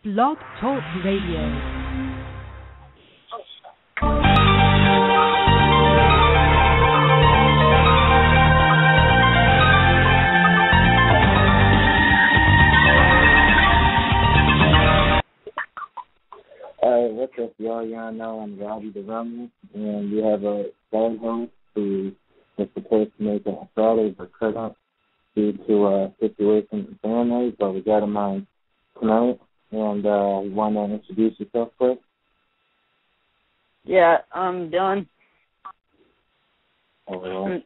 Blog Talk Radio. What's up, y'all? Y'all know I'm Robbie the Rummy, and we have a side host who was supposed to make it on Friday but couldn't due to a situation with family, but we got him on tonight, and you want to introduce yourself first? Yeah, I'm Dylan.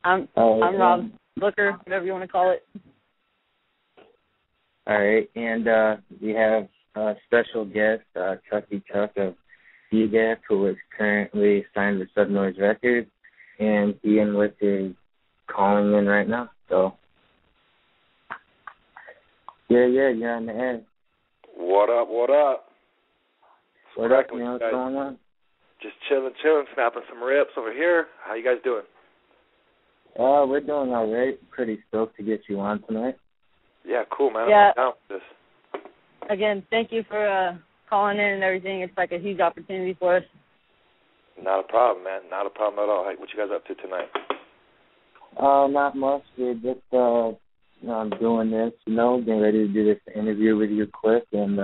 I'm Rob Booker, whatever you want to call it. All right, and we have a special guest, Chucky Chuck of DGAF, who is currently signed with Subnoize Records, and Ian with is calling in right now. So, yeah, you're on the air. What up? What up, man? What's going on? Just chilling, snapping some rips over here. How you guys doing? We're doing all right. Pretty stoked to get you on tonight. Yeah, cool, man. Yeah. I'm down with this. Again, thank you for calling in and everything. It's like a huge opportunity for us. Not a problem, man. Not a problem at all. Hey, what you guys up to tonight? Not much. We're just doing this, getting ready to do this interview with you quick and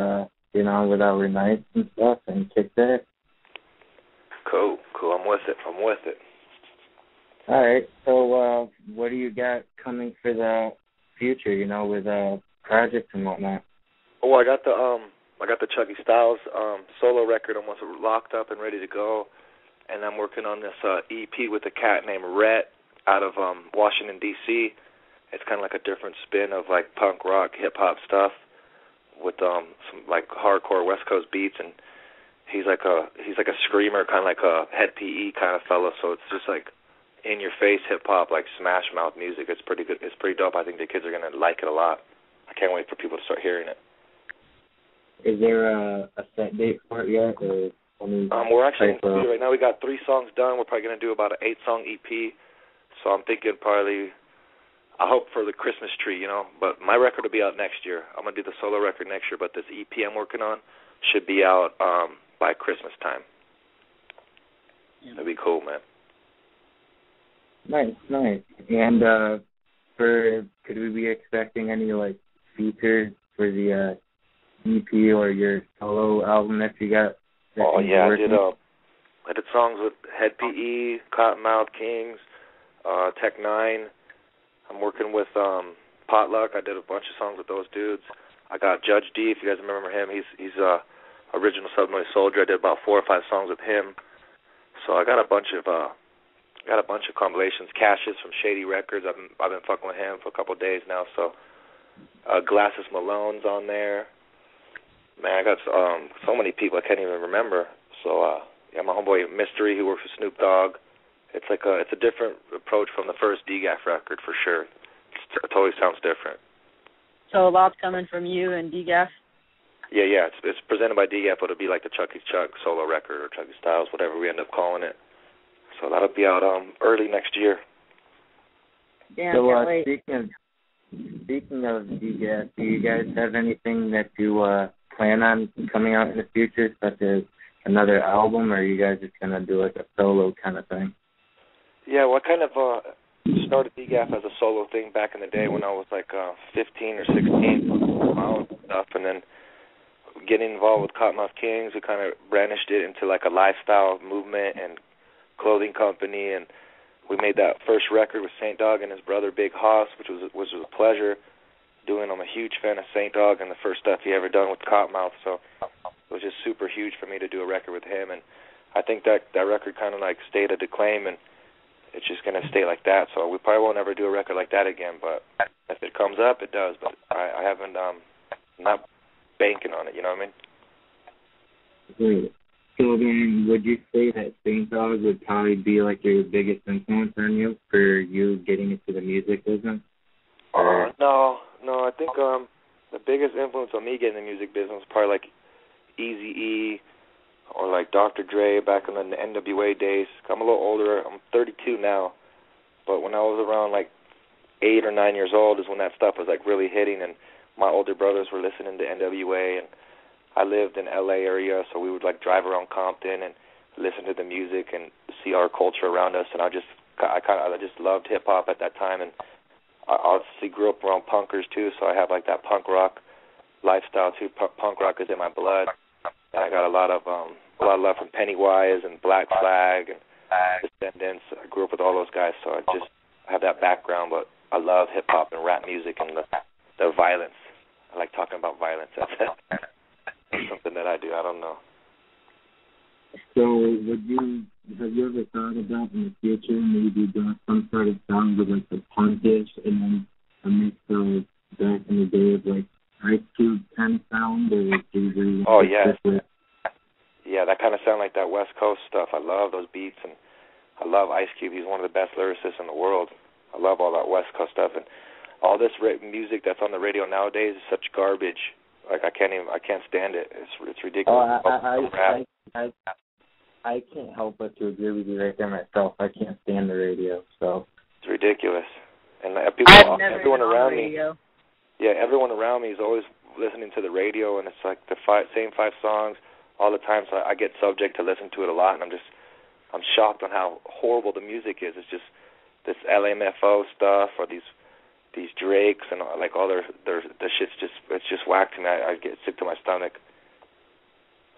get on with our nights and stuff and kick that. Cool. I'm with it. All right. So what do you got coming for the future, with projects and whatnot? Oh, I got the Chucky Styles solo record almost locked up and ready to go, and I'm working on this EP with a cat named Rhett out of Washington, D.C. It's kind of like a different spin of like punk rock, hip hop stuff with some like hardcore West Coast beats, and he's like a screamer, kind of like a head PE kind of fellow. So it's just like in your face hip hop, like Smash Mouth music. It's pretty good. It's pretty dope. I think the kids are gonna like it a lot. I can't wait for people to start hearing it. Is there a set date for it yet? Or we're actually in studio right now. We got 3 songs done. We're probably going to do about an 8-song EP. So I'm thinking probably, I hope for the Christmas tree, But my record will be out next year. I'm going to do the solo record next year, but this EP I'm working on should be out by Christmas time. That'd be cool, man. Nice. And could we be expecting any features for the EP or your solo album that you got? Oh yeah, I did songs with Head PE, Cottonmouth Kings, Tech 9. I'm working with Potluck. I did a bunch of songs with those dudes. I got Judge D, if you guys remember him. He's original Subnoize soldier. I did about 4 or 5 songs with him. So I got a bunch of compilations. Cassius from Shady Records. I've been fucking with him for a couple of days now. So Glasses Malone's on there. Man, I got so many people I can't even remember. So my homeboy Mystery, who works with Snoop Dogg. It's a different approach from the first DGAF record for sure. It totally sounds different. So a lot's coming from you and DGAF? Yeah. It's presented by DGAF, but it'll be like the Chucky Chuck solo record or Chucky Styles, whatever we end up calling it. So that'll be out early next year. Damn, so can't wait. Speaking of DGAF, do you guys have anything that you plan on coming out in the future, such as another album, or are you guys just going to do like a solo kind of thing? Yeah, well, I kind of started DGAF as a solo thing back in the day when I was like 15 or 16, my own stuff, and then getting involved with Cottonmouth Kings, we kind of branched it into like a lifestyle movement and clothing company, and we made that first record with Saint Dog and his brother Big Hoss, which was a pleasure doing. I'm a huge fan of Saint Dog and the first stuff he ever done with Cottonmouth, so it was just super huge for me to do a record with him, and I think that record kind of like stayed a declaim, and it's just going to stay like that, so we probably won't ever do a record like that again, but if it comes up, it does, but I haven't, not banking on it, you know what I mean? Great. So then, would you say that Saint Dog would probably be like your biggest influence on you for you getting into the music business? No. I think the biggest influence on me getting in the music business was probably like Eazy-E or like Dr. Dre back in the NWA days. I'm a little older. I'm 32 now, but when I was around like 8 or 9 years old is when that stuff was like really hitting, and my older brothers were listening to NWA, and I lived in L.A. area, so we would like drive around Compton and listen to the music and see our culture around us. And I just loved hip hop at that time, and I obviously grew up around punkers too, so I have like that punk rock lifestyle too. Punk rock is in my blood, and I got a lot of love from Pennywise and Black Flag and Descendants. I grew up with all those guys, so I just have that background. But I love hip hop and rap music and the violence. I like talking about violence. That's something that I do. I don't know. So have you ever thought about in the future maybe doing some sort of sound with like the punkish and then a mix of back in the day of like Ice Cube kind of sound, or do you Oh yes. Yeah, that kind of sound like that West Coast stuff. I love those beats, and I love Ice Cube. He's one of the best lyricists in the world. I love all that West Coast stuff, and all this music that's on the radio nowadays is such garbage. Like I can't stand it. It's ridiculous. I can't help but to agree with you right there myself. I can't stand the radio, so it's ridiculous. And everyone around me, everyone around me is always listening to the radio, and it's like the same five songs all the time. So I get subject to listen to it a lot, and I'm shocked on how horrible the music is. It's just this LMFO stuff or these Drakes and like all their the shit's just whack to me. I get sick to my stomach.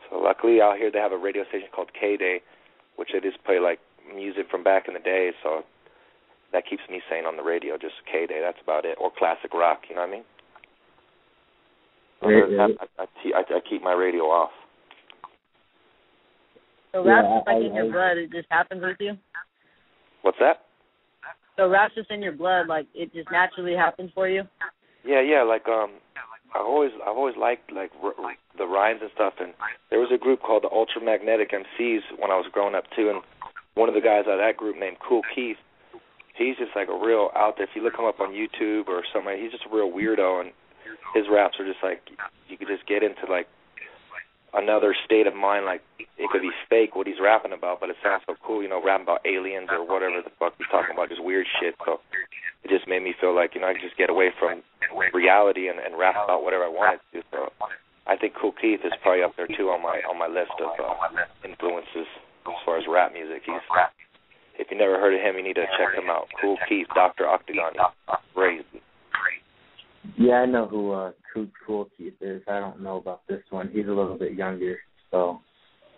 So luckily out here they have a radio station called K-Day, which they just play like music from back in the day. So that keeps me sane on the radio. Just K-Day, that's about it. Or classic rock, you know what I mean? I keep my radio off. So rap's just like in your blood. It just happens with you. What's that? So rap's just in your blood, like it just naturally happens for you. Yeah. Like I've always liked like the rhymes and stuff. And there was a group called the Ultramagnetic MCs when I was growing up too. And one of the guys out of that group named Kool Keith, he's just like a real out there. If you look him up on YouTube or something, he's just a real weirdo. And his raps are just like you could just get into like another state of mind. Like it could be fake what he's rapping about, but it sounds so cool, you know, rapping about aliens or whatever the fuck he's talking about, just weird shit. So it just made me feel like, you know, I could just get away from reality and rap about whatever I wanted to. So I think Kool Keith is probably up there too on my list of influences as far as rap music. If you never heard of him, you need to check him out. Kool Keith, Dr. Octagon, he's crazy. Yeah, I know who Kool Keith is. I don't know about this one. He's a little bit younger, so.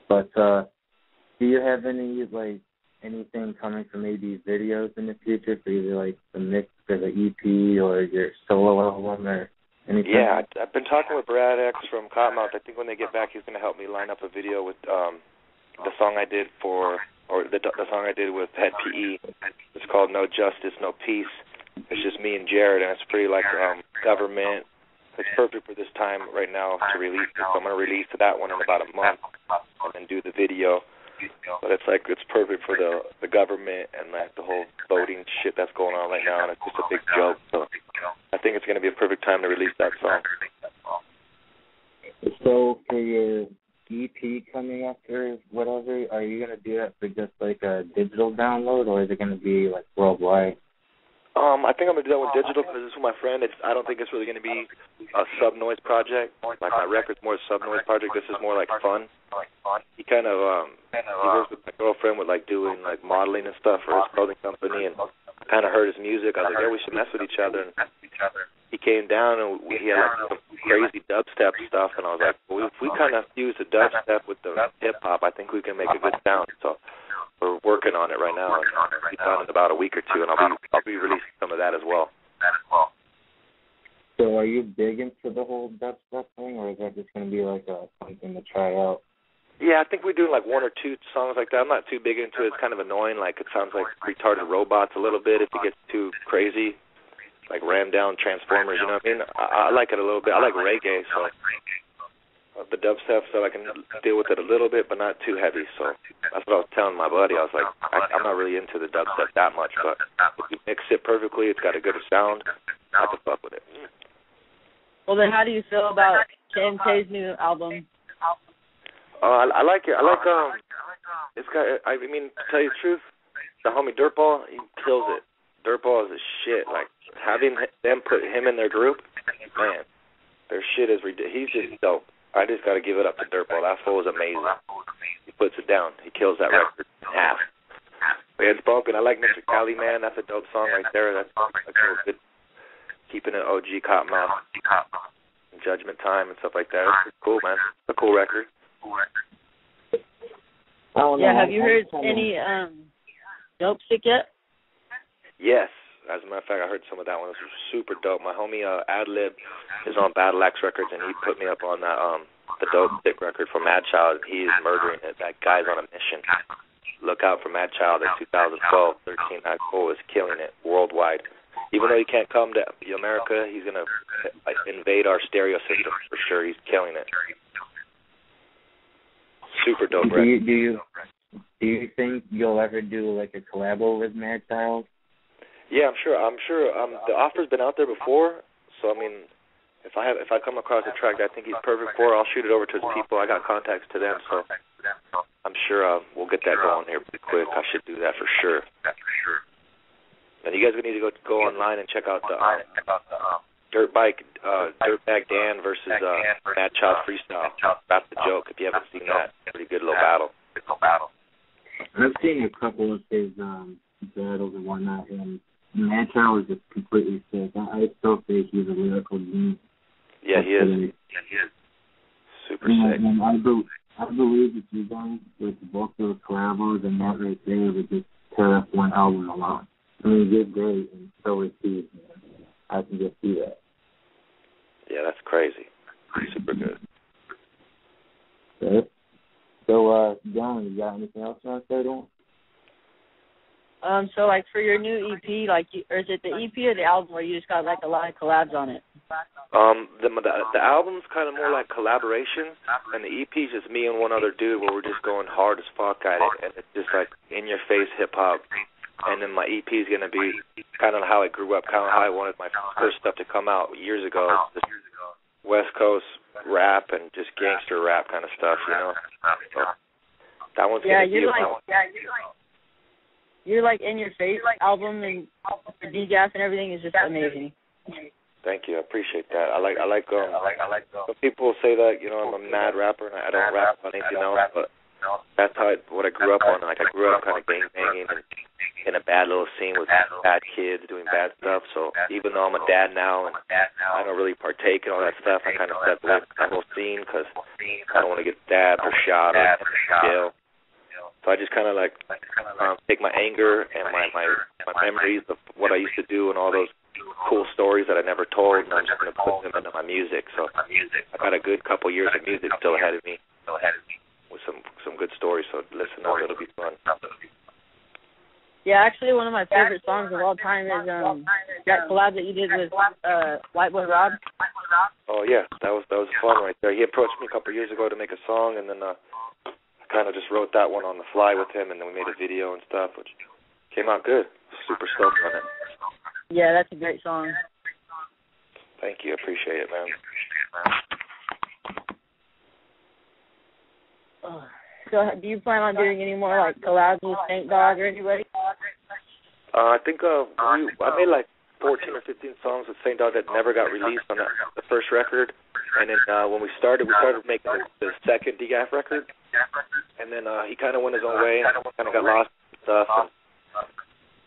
But do you have anything coming from maybe videos in the future for either like the mix or the EP or your solo album or anything? Yeah, I've been talking with Brad X from Cottonmouth. I think when they get back, he's going to help me line up a video with the song I did the song I did with Head PE. It's called No Justice, No Peace. It's just me and Jared, and it's pretty like government. It's perfect for this time right now to release it. So I'm going to release that one in about a month and then do the video. But it's perfect for the government and like the whole voting shit that's going on right now, and it's just a big joke. So I think it's going to be a perfect time to release that song. So for your EP coming up or whatever, are you going to do that for just like a digital download, or is it going to be like worldwide? I think I'm going to do that with digital because it's with my friend. I don't think it's really going to be a Subnoize project. Like my record's more a Subnoize project. This is more like fun. He kind of he works with my girlfriend with like doing like modeling and stuff for his clothing company, and I kind of heard his music. I was like, yeah, we should mess with each other. And he came down and he had like some crazy dubstep stuff, and I was like, well, if we kind of fuse the dubstep with the hip hop, I think we can make a good sound. So we're working on it right now, and it'll be done in about a week or two, and I'll be releasing some of that as well. So are you big into the whole dubstep thing, or is that just going to be like something to try out? Yeah, I think we're doing like one or two songs like that. I'm not too big into it. It's kind of annoying. Like it sounds like retarded robots a little bit if it gets too crazy, like rammed down Transformers. You know what I mean? I like it a little bit. I like reggae, so the dubstep, so I can deal with it a little bit, but not too heavy. So that's what I was telling my buddy. I was like, I'm not really into the dubstep that much, but if you mix it perfectly, it's got a good sound. I can fuck with it. Well, then how do you feel about K&K's new album? I like it. It's got. I mean, to tell you the truth, the homie Dirtball, he kills it. Dirtball is a shit. Like having them put him in their group, man, their shit is ridiculous. He's just dope. I just got to give it up to Dirtball. That fool is amazing. He puts it down. He kills that record in half. But yeah, it's bumping. I like Mr. Cali, man. That's a dope song right there. That's real good. Keeping it OG Cottonmouth, Judgment Time and stuff like that. It's cool, man. It's a cool record. Yeah, have you heard any Dope Stick yet? Yes. As a matter of fact, I heard some of that one. It was super dope. My homie Adlib is on Battle Axe Records, and he put me up on that the Dope Stick record for Mad Child. He is murdering it. That guy's on a mission. Look out for Mad Child in 2012, 13. That fool is killing it worldwide. Even though he can't come to America, he's gonna invade our stereo system for sure. He's killing it. Super dope record. Do you think you'll ever do like a collabo with Mad Child? Yeah, I'm sure. The offer's been out there before, so I mean, if I come across a track that I think he's perfect for, I'll shoot it over to his people. I got contacts to them, so I'm sure we'll get that going here pretty quick. I should do that for sure. And you guys need to go online and check out the Dirtbag Dan versus Mad Child freestyle. That's the joke. If you haven't seen that, pretty good little battle. I've seen a couple of his battles and whatnot, and Mad Child is just completely sick. I still think he's a lyrical genius. Yeah, he is. Super sick. And I believe if you guys with both those collabos and that right there would just tear up one album alone. I mean, you're great, and so is he. I can just see that. Yeah, that's crazy. Super good. Okay. So, John, you got anything else you want to say to him? So like for your new EP, or is it the EP or the album where you just got like a lot of collabs on it? The album's kind of more like collaborations, and the EP's just me and one other dude where we're just going hard as fuck at it, and it's just like in your face hip hop. And then my EP's gonna be kind of how I grew up, kind of how I wanted my first stuff to come out years ago. Just West Coast rap and just gangster rap kind of stuff, you know. So that one's gonna be You're like in your face album and the DGAF and everything is just amazing. Thank you, I appreciate that. I like some people say that, you know, I'm a mad rapper and I don't rap about anything else, but that's what I grew up on. Like I grew up kind of gang banging and in a bad little scene with bad kids doing bad stuff. So even though I'm a dad now and I don't really partake in all that stuff, I kind of stepped away from that whole scene because I don't want to get stabbed or shot or in jail. So I just kind of take my anger and my memories of what I used to do and all those cool stories that I never told, and I'm just going to put them into my music. So I got a good couple years of music still ahead of me with some good stories. So listen up, it'll be fun. Yeah, actually one of my favorite songs of all time is that collab that you did with White Boy Rob. Oh yeah, that was fun right there. He approached me a couple of years ago to make a song, and then I kind of just wrote that one on the fly with him, and then we made a video and stuff, which came out good. Super stoked on it. Yeah, that's a great song. Thank you, appreciate it, man. So do you plan on doing any more like collabs with Saint Dog or anybody? I think I made like 14 or 15 songs with Saint Dog that never got released on the first record, and then when we started making the second DGAF record, and then he kind of went his own way and kind of got lost and stuff, and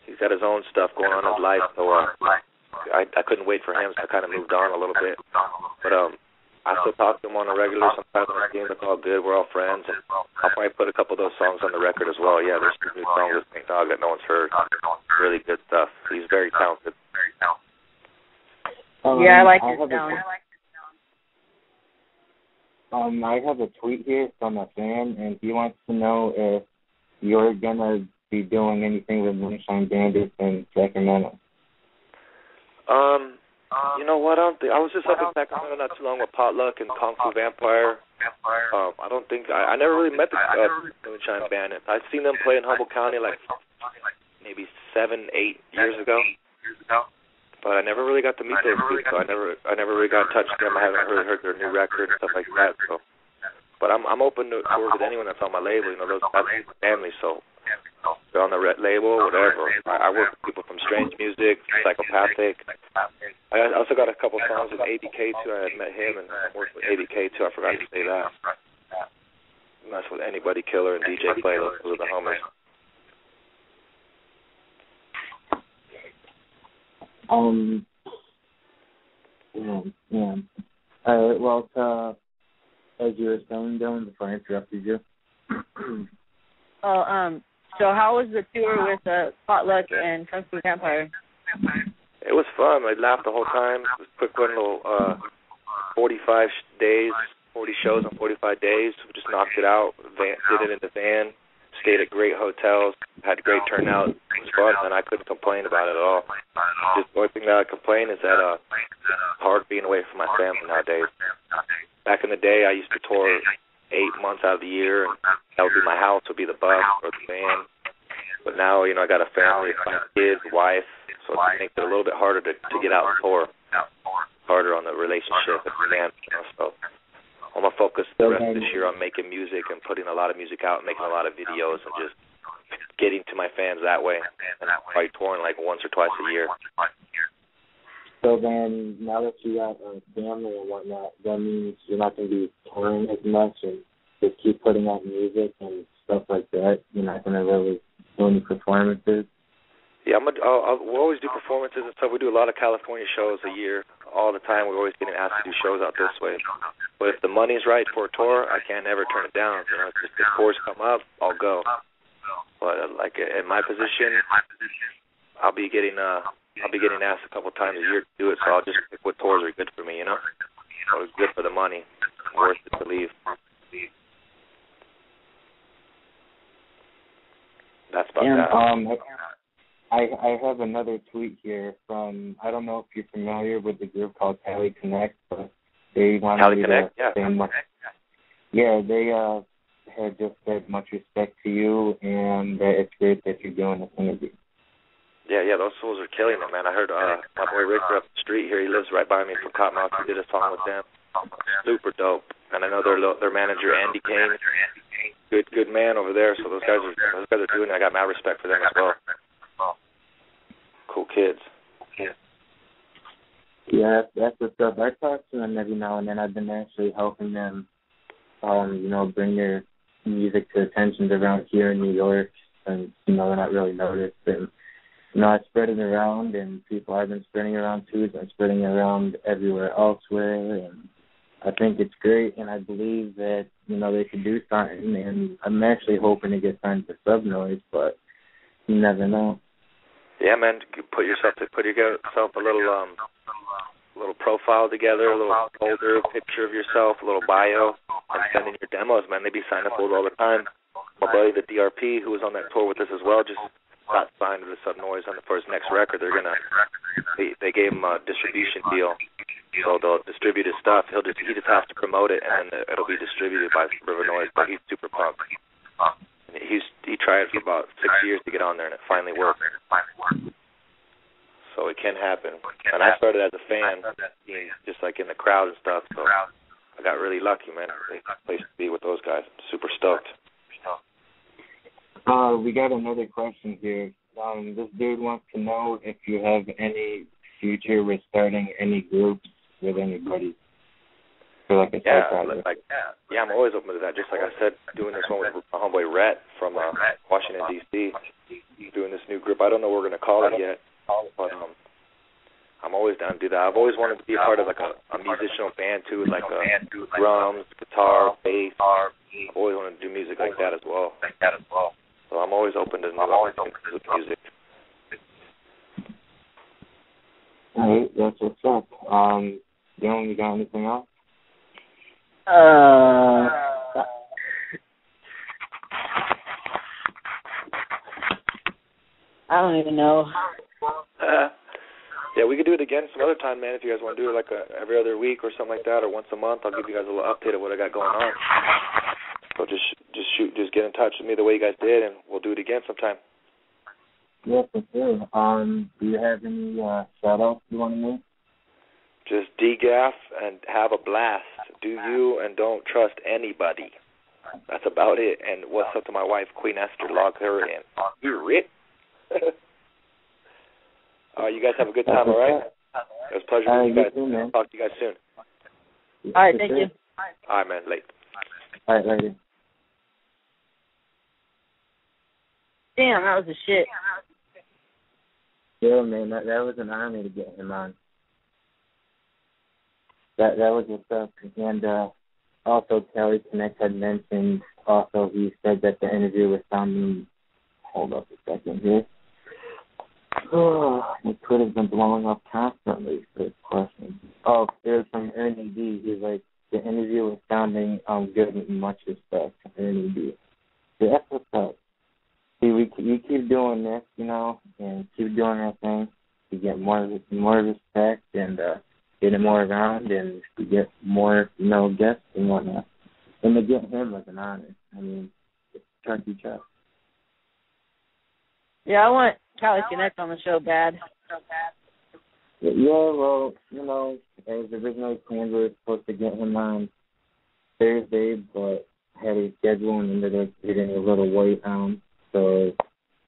he's got his own stuff going on in his life, so I couldn't wait for him, so I kind of moved on a little bit, but I still talk to him on a regular, sometimes on the team. It's all good. We're all friends. And I'll probably put a couple of those songs on the record as well. Yeah, there's some new songs with Saint Dog that no one's heard. Really good stuff. He's very talented. Yeah, I like his sound. I have a tweet here from a fan, and he wants to know if you're going to be doing anything with Moonshine Bandits in Sacramento. You know what? I was just up in Sacramento not too long with Potluck and Kung Fu Vampire. I don't think I never really met the Moonshine Bandit. I've seen them play in Humboldt County like maybe 7-8 years ago, but I never really got to meet those people. So I never really got in touch with them. I haven't really heard their new record and stuff like that. So, but I'm open to work with anyone that's on my label. You know, that's my family. So they're on the red label, whatever. I work with people from Strange Music, Psychopathic. I also got a couple songs with ABK too. I had met him and worked with ABK too. I forgot to say that. And that's with Anybody Killer and DJ Clay. Those are the homies. Well, as you were saying, Dylan, before I interrupted you. So how was the tour with Potluck and Kung Fu Vampire? It was fun. I laughed the whole time. It was a quick little 45 days, 40 shows in 45 days. We just knocked it out. Did it in the van. Stayed at great hotels. Had a great turnout. It was fun, and I couldn't complain about it at all. Just the only thing that I complain is that it's hard being away from my family nowadays. Back in the day, I used to tour 8 months out of the year, and that would be my house, would be the bus or the van. But now, I got a family, 5 kids, wife, so it makes it a little bit harder to get out and tour. Harder on the relationship with the man, so I'm going to focus the rest of this year on making music and putting a lot of music out and making a lot of videos and just getting to my fans that way. And probably touring like once or twice a year. So then, now that you got a family and whatnot, that means you're not going to be touring as much and just keep putting out music and stuff like that. You're not going to really do any performances. Yeah, we'll always do performances and stuff. We do a lot of California shows a year, all the time. We're always getting asked to do shows out this way. But if the money's right for a tour, I can't ever turn it down. It's just if tours come up, I'll go. But like in my position, I'll be getting asked a couple times a year to do it, so I'll just pick what tours are good for me, So it's good for the money. It's worth it to leave. That's about that. I have another tweet here from, I don't know if you're familiar with the group called Tally Connect, but they wanted me to say much. Yeah, they had just said much respect to you, and it's great that you're doing this interview. Yeah, those fools are killing it, man. I heard my boy Richter up the street here. He lives right by me from Cottonmouth. He did a song with them. Super dope. And I know their manager Andy Kane, good man over there. So those guys are doing it. I got mad respect for them as well. Cool kids. Yeah, that's what's up. I talk to them every now and then. I've been actually helping them, bring their music to attention around here in New York, and they're not really noticed. And I spread it around, and people I've been spreading around too. I've been spreading it around everywhere elsewhere, and I think it's great. And I believe that they could do something. And I'm actually hoping to get signed to Subnoize, but you never know. Yeah, man, put yourself a little profile together, a little folder, picture of yourself, a little bio, and send in your demos, man. They be signing up all the time. My buddy, the DRP, who was on that tour with us as well, just got signed to the Subnoize for his next record. They gave him a distribution deal, so they'll distribute his stuff. He just has to promote it, and then it'll be distributed by Suburban Noize. But he's super pumped. He tried for about 6 years to get on there, and it finally worked. So it can happen. And I started as a fan, just like in the crowd and stuff. So I got really lucky, man. It's a place to be with those guys. Super stoked. We got another question here. This dude wants to know if you have any future with starting any groups with anybody. So like a side project. I'm always open to that. Just like I said, doing this one with my homeboy Rhett from Washington, D.C., doing this new group. I don't know what we're going to call it yet, but I'm always down to do that. I've always wanted to be a part of like a musical band too, like drums, guitar, bass. I've always wanted to do music like that as well. So I'm always open to new opportunities with music. All right, that's what's up. Dylan, you got anything else? I don't even know. Yeah, we could do it again some other time, man. If you guys want to do it like every other week or something like that, or once a month, I'll give you guys a little update of what I got going on. So just get in touch with me the way you guys did, and we'll do it again sometime. Yeah, for sure. Do you have any shout-outs you want to make? Just DGAF and have a blast. Do you and don't trust anybody. That's about it. And what's up to my wife, Queen Esther? Log her in. You rip. You guys have a good time, all right? It was a pleasure meeting you guys. Too, man. Talk to you guys soon. All right, thank you. All right, man. Late. All right, later. Damn, that was the shit. Yeah, man, that was an honor to get him on. That was what's up. And also, Kelly Connect had mentioned, also, he said that the interview was sounding, hold up a second here. Oh, it could have been blowing up constantly for this question. Oh, it was from Ernie D. He's like, the interview was sounding good in much respect. Ernie D. So that's what's up. See, you keep doing this, you know, and keep doing that thing. You get more respect and get it more around, and you get more, you know, guests and whatnot. And to get him was an honor. I mean, it's Chucky Chuck. Yeah, I want Cali Connect on the show bad. Yeah, well, you know, as originally planned, we were supposed to get him on Thursday, but had a schedule and ended up getting a little weight on. So,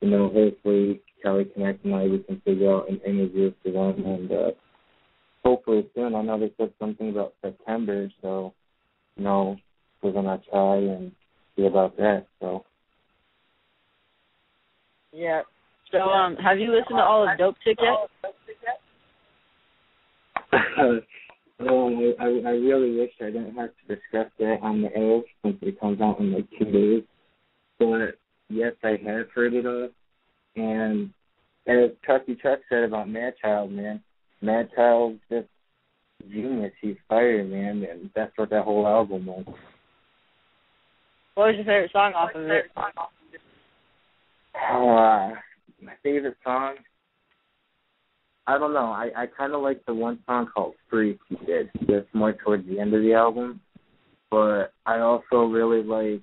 you know, hopefully Cali Connect and we can figure out an interview for them, and hopefully soon. I know they said something about September, so, you know, we're going to try and see about that, so. Yeah. So, have you listened to all of Dope Sick yet? I really wish I didn't have to discuss that on the air since it comes out in like 2 days. But yes, I have heard it all. And as Chucky Chuck said about Madchild, man, Madchild's just genius. He's fire, man, and that's what that whole album was. What was your favorite song off of it? My favorite song? I don't know. I kind of like the one song called Freak he did. It's more towards the end of the album. But I also really like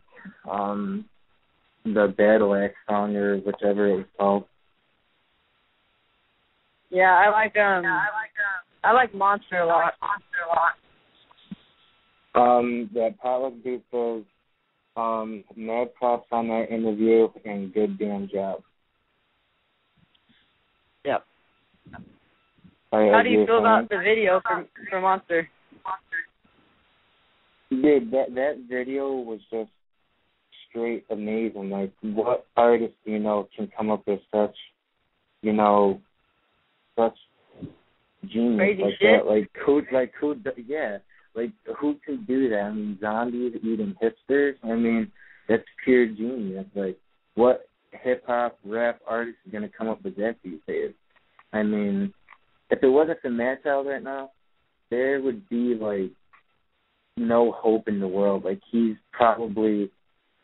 the Battle Axe song or whichever it was called. Yeah, I like Monster a lot. That Potluck Beats was mad props on that interview and good damn job. Yep. How do you feel about the video for Monster? Dude, that video was just straight amazing. Like, what artist, you know, can come up with such, you know, such genius crazy like shit? that? Who could do that? I mean, zombies eating hipsters? I mean, that's pure genius. Like, what hip-hop, rap artist is going to come up with that these days? I mean, if it wasn't for Madchild right now, there would be, like, no hope in the world. Like, he's probably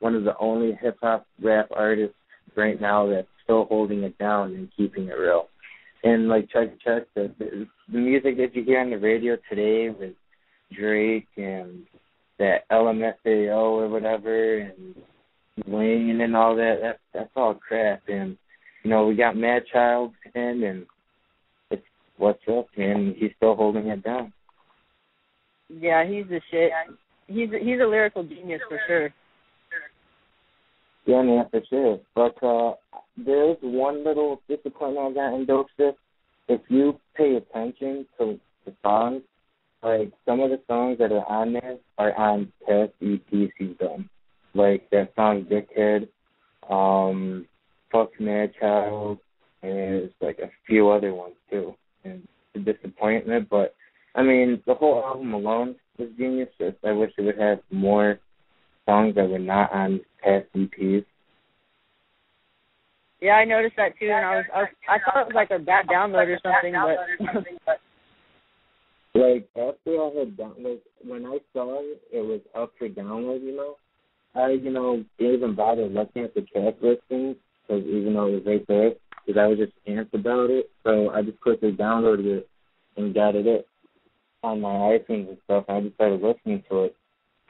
one of the only hip-hop rap artists right now that's still holding it down and keeping it real. And, like Chucky Chuck said, the music that you hear on the radio today with Drake and that LMFAO or whatever and Wayne and all that's all crap. And, you know, we got Madchild in, and it's what's up, man. He's still holding it down. Yeah, he's the shit. He's a lyrical genius for sure. Yeah, man, for sure. But there's one little disappointment I got in Dope Sick. If you pay attention to the songs, like some of the songs that are on there are on past EPs he's done. Like that song Dickhead, Fuck Madchild, and there's like a few other ones too. And it's a disappointment, but I mean, the whole album alone was genius. Just I wish it would have more songs that were not on past EPs. Yeah, I noticed that too, and I thought it was like a bad download or something, but like after I had downloaded, when I saw it was up for download, you know, I didn't even bother looking at the track listings because even though it was right there, because I was just amped about it, so I just quickly downloaded it and got it on my iTunes and stuff, and I just started listening to it,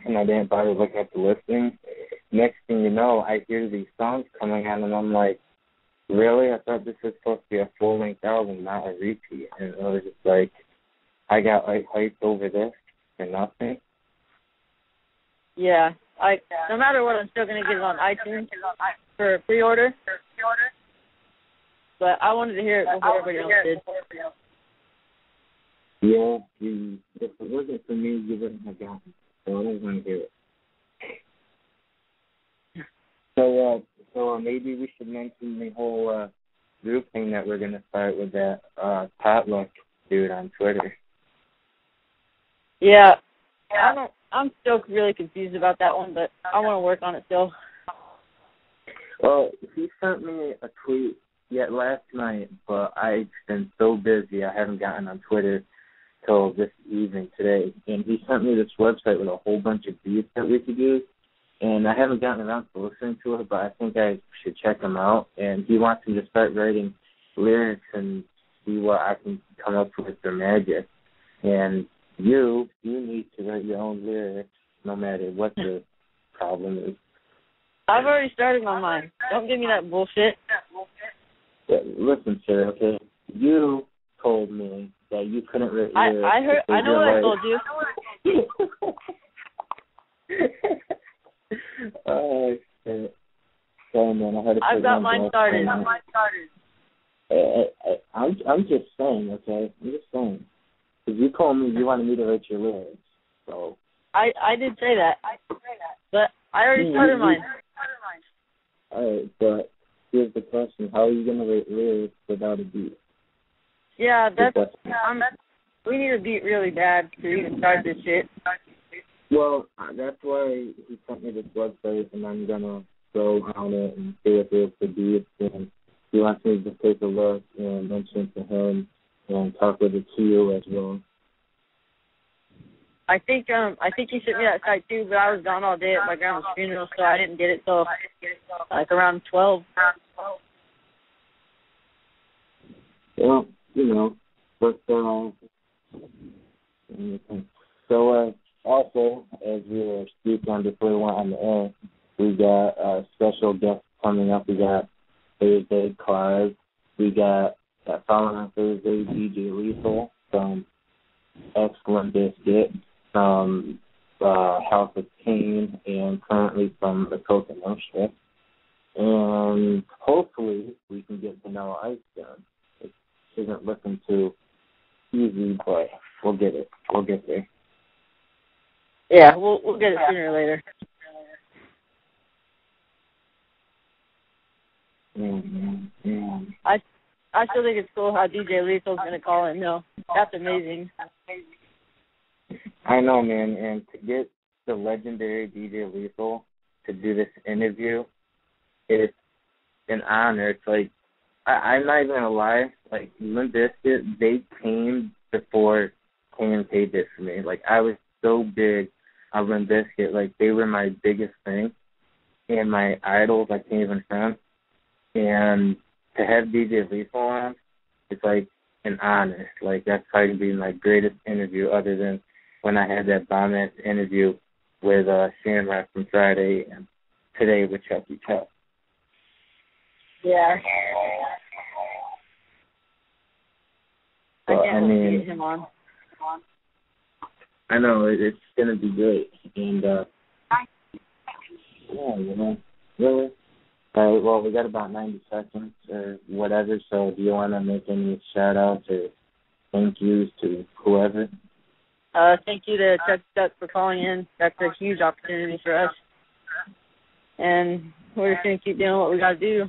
and I didn't bother looking at the listing. Next thing you know, I hear these songs coming on, and I'm like, really? I thought this was supposed to be a full-length album, not a repeat. And I was just like, I got like hyped over this for nothing. Yeah, Like, no matter what, I'm still going to get it on iTunes for pre-order. But I wanted to hear it before everybody else did. Yeah, if it wasn't for me, you wouldn't have gotten it. So I don't want to hear it. So maybe we should mention the whole group thing that we're going to start with that potluck dude on Twitter. Yeah, I'm still really confused about that one, but I want to work on it still. Well, he sent me a tweet yet last night, but I've been so busy I haven't gotten on Twitter till this evening today. And he sent me this website with a whole bunch of beats that we could use. And I haven't gotten around to listening to it, but I think I should check them out. And he wants me to start writing lyrics and see what I can come up with for magic. And you need to write your own lyrics no matter what the problem is. I've already started on mine. Don't give me that bullshit. Yeah, listen, sir, okay? You told me that you couldn't write lyrics. I know what I told you. Oh, shit. Sorry, man, I've got mine started. I'm just saying, okay? I'm just saying. Because you told me you wanted me to write your lyrics, so. I did say that. But I already started mine. All right, but here's the question. How are you going to write lyrics without a beat? Yeah, we need a beat really bad to even start this shit. Well, that's why he sent me this website, and I'm going to go on it and see if there's the beats, and he wants me to take a look and mention it to him and talk with it to you as well. I think he sent me that site too, but I was gone all day at my grandma's funeral, so I didn't get it till like around 12. Well, you know, but so also, as we were speaking on before we went on the air, we got a special guest coming up. We got Thursday Clive. We got following on Thursday DJ Lethal from Excellent Biscuit, from House of Pain, and currently from the Coconut. And hopefully we can get Vanilla Ice done. It isn't looking too easy, but we'll get it. We'll get there. Yeah, we'll get it sooner or later. Mm-hmm. I still think it's cool how DJ Lethal's going to call in. No, that's amazing. I know, man, and to get the legendary DJ Lethal to do this interview, it's an honor. It's like, I'm not even going to lie, like, Limp Bizkit, they came before KMK did for me. Like, I was so big on Limp Bizkit. Like, they were my biggest thing and my idols I can't even front. And to have DJ Lethal on, it's like an honor. Like, that's probably be my greatest interview other than when I had that bomb-ass interview with Shamrock from Friday and today with Chucky Chuck. Yeah. So, I can't wait to get him on. I know, it's going to be great. And, yeah, you know, really. All right, well, we got about 90 seconds or whatever, so do you want to make any shout-outs or thank yous to whoever? Thank you to Chucky Chuck for calling in. That's a huge opportunity for us. And we're just going to keep doing what we got to do.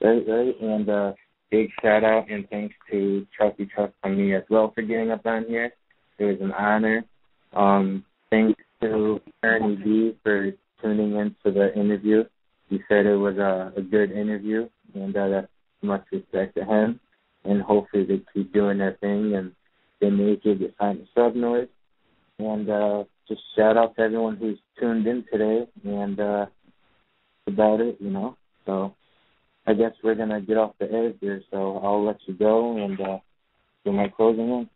Right. And big shout-out and thanks to Chucky Chuck from me as well for getting up on here. It was an honor. Thanks to Ernie B for tuning in to the interview. He said it was a good interview, and that's much respect to him. And hopefully they keep doing their thing and they make it get signed to Subnoize. And just shout out to everyone who's tuned in today. And that's about it, you know. So I guess we're going to get off the air here, so I'll let you go and do my closing in.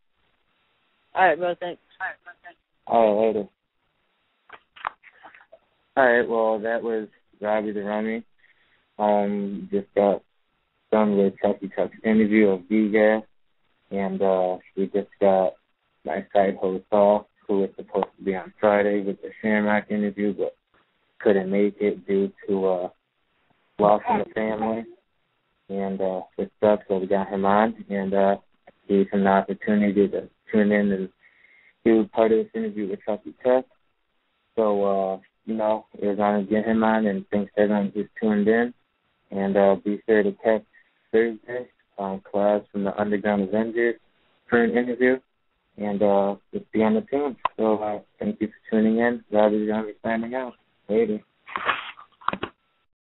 All right, bro, thanks. All right, later. All right, well, that was Robbie the Rummy. Just got done with Chucky Chuck's interview of DGAF, and we just got my side host off. who was supposed to be on Friday with the Shamrock interview, but couldn't make it due to loss in the family. And it sucks, so we got him on and gave him the opportunity to tune in and do part of this interview with Chucky Chuck. So, it was on to get him on, and thanks to everyone who's tuned in. And be sure to catch Thursday on Class from the Underground Avengers for an interview. And just be on the team. So thank you for tuning in. Robbie's going to be signing out. Later.